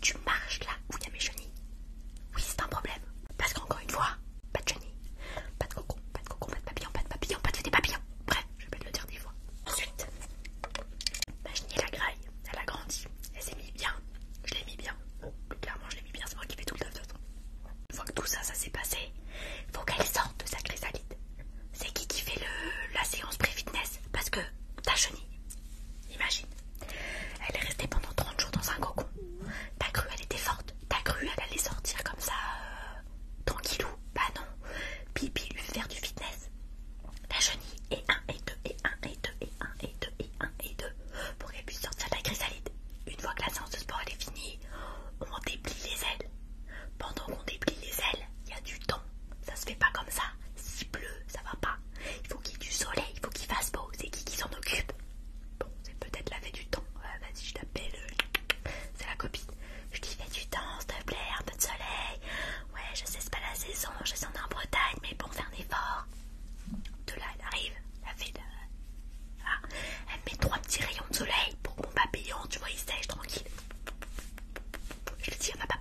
tu marches là où il y a mes chenilles? Oui, c'est un problème. Parce qu'encore une fois, pas de chenilles, pas de cocon, pas de cocon, pas de papillons, pas de papillons, pas de fée des papillons. Bref, je vais te le dire 10 fois. Ensuite, ma chenille, la graille, elle a grandi. Elle s'est mis bien. Je l'ai mis bien. Plus clairement, je l'ai mis bien. C'est moi qui fais tout le taf de toute façon. Une fois que tout ça s'est passé, il faut qu'elle sorte de sa chrysalide. C'est qui fait la séance pré-fitness? Parce que ta chenille, imagine, elle est restée pendant 30 jours dans un cocon. T'as cru elle était forte? T'as cru elle allait sortir comme ça, tranquillou? Bah non. Pipi lui faire du fitness. La chenille et 1 et 2 et 1 et 2 et 1 et 2 et 1 et 2 pour qu'elle puisse sortir de la chrysalide. Une fois que la séance de sport elle est finie, on déplie les ailes. Pendant qu'on déplie les ailes, il y a du temps. Ça se fait pas comme ça. S'il pleut, ça va pas. Il faut qu'il y ait du soleil, il faut qu'il fasse beau. C'est qui s'en occupe? Bon, c'est peut-être la fée du temps. Vas-y, je t'appelle. C'est la copine. Je dis fais du temps, s'il te plaît, un peu de soleil. Ouais, je sais, c'est pas la saison, je sais, on est en Bretagne, mais bon, fais un effort. De là, elle arrive, la fée de... Ah, elle met 3 petits rayons de soleil pour que mon papillon, tu vois, il sèche tranquille. Je lui dis, on n'a pas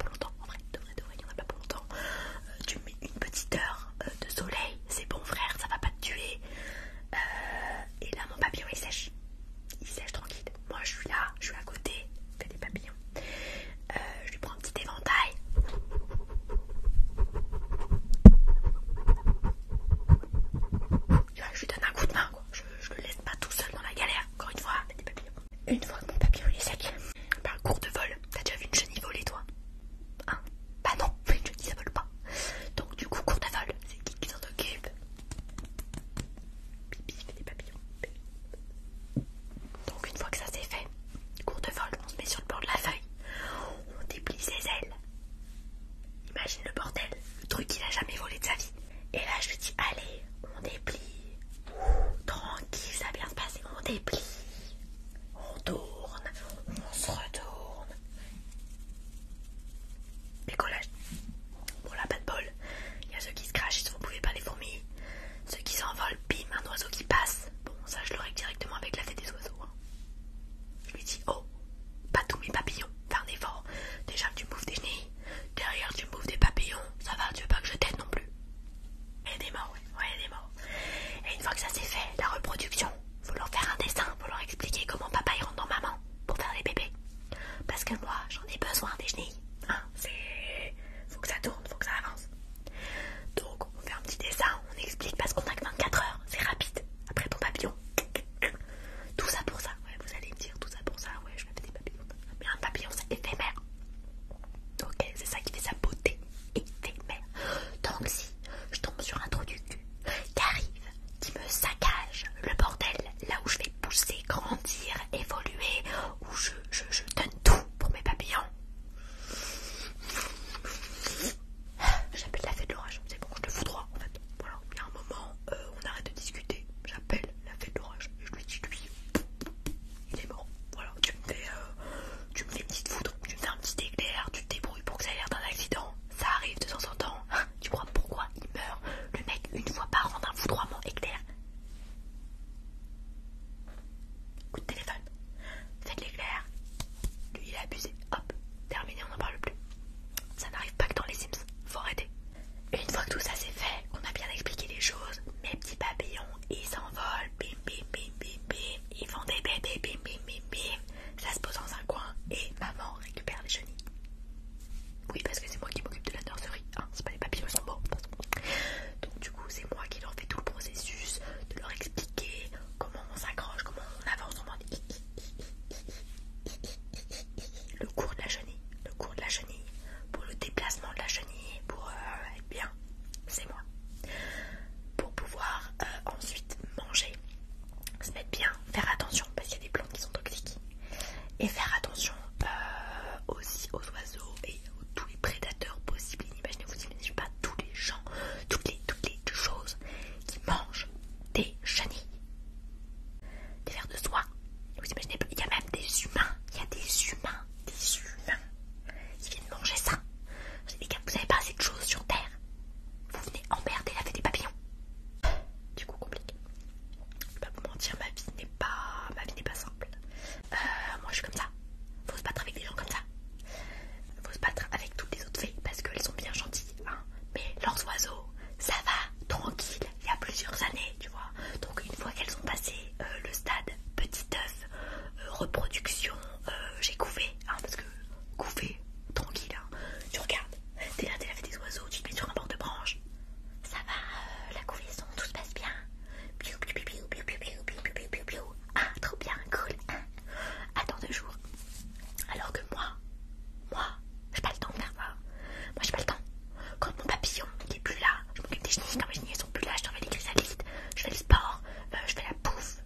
Non mais elles sont plus là, je t'envoie des chrysalides, je fais le sport, je fais la bouffe,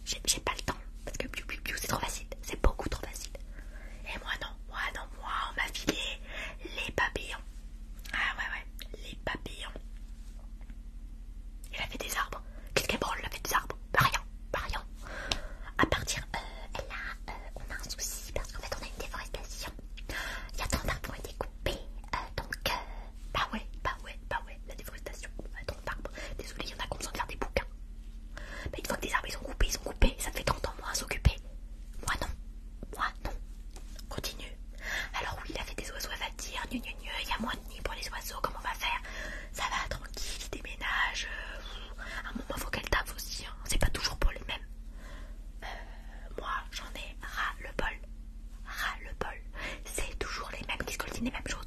j'ai pas le temps, parce que piou piou piou c'est trop facile, c'est beaucoup trop facile. Et moi non, on m'a filé les papillons. Ah ouais, les papillons. Elle a fait des arbres. Qu'est-ce qu'elle branle, elle a fait des arbres? Bah rien. À partir, là, on a un souci, parce qu'en fait on a une déforestation. Il y a tant d'arbres qui ont été coupés, donc, bah ouais, la déforestation, tant d'arbres. Désolée, il y en a qui ont besoin de faire des bouquins. Mais une fois que des arbres ils sont coupés, ça fait 30 ans moins à s'occuper. Moi non. Continue. Alors oui, il a fait des oiseaux, elle va te dire, il y a moins de nids pour les oiseaux, comment on va faire? Ça va, tranquille, il déménage. À un moment, faut qu'elle tape aussi, hein. C'est pas toujours pour les mêmes. Moi, j'en ai ras le bol. C'est toujours les mêmes qui scoltinent les mêmes choses.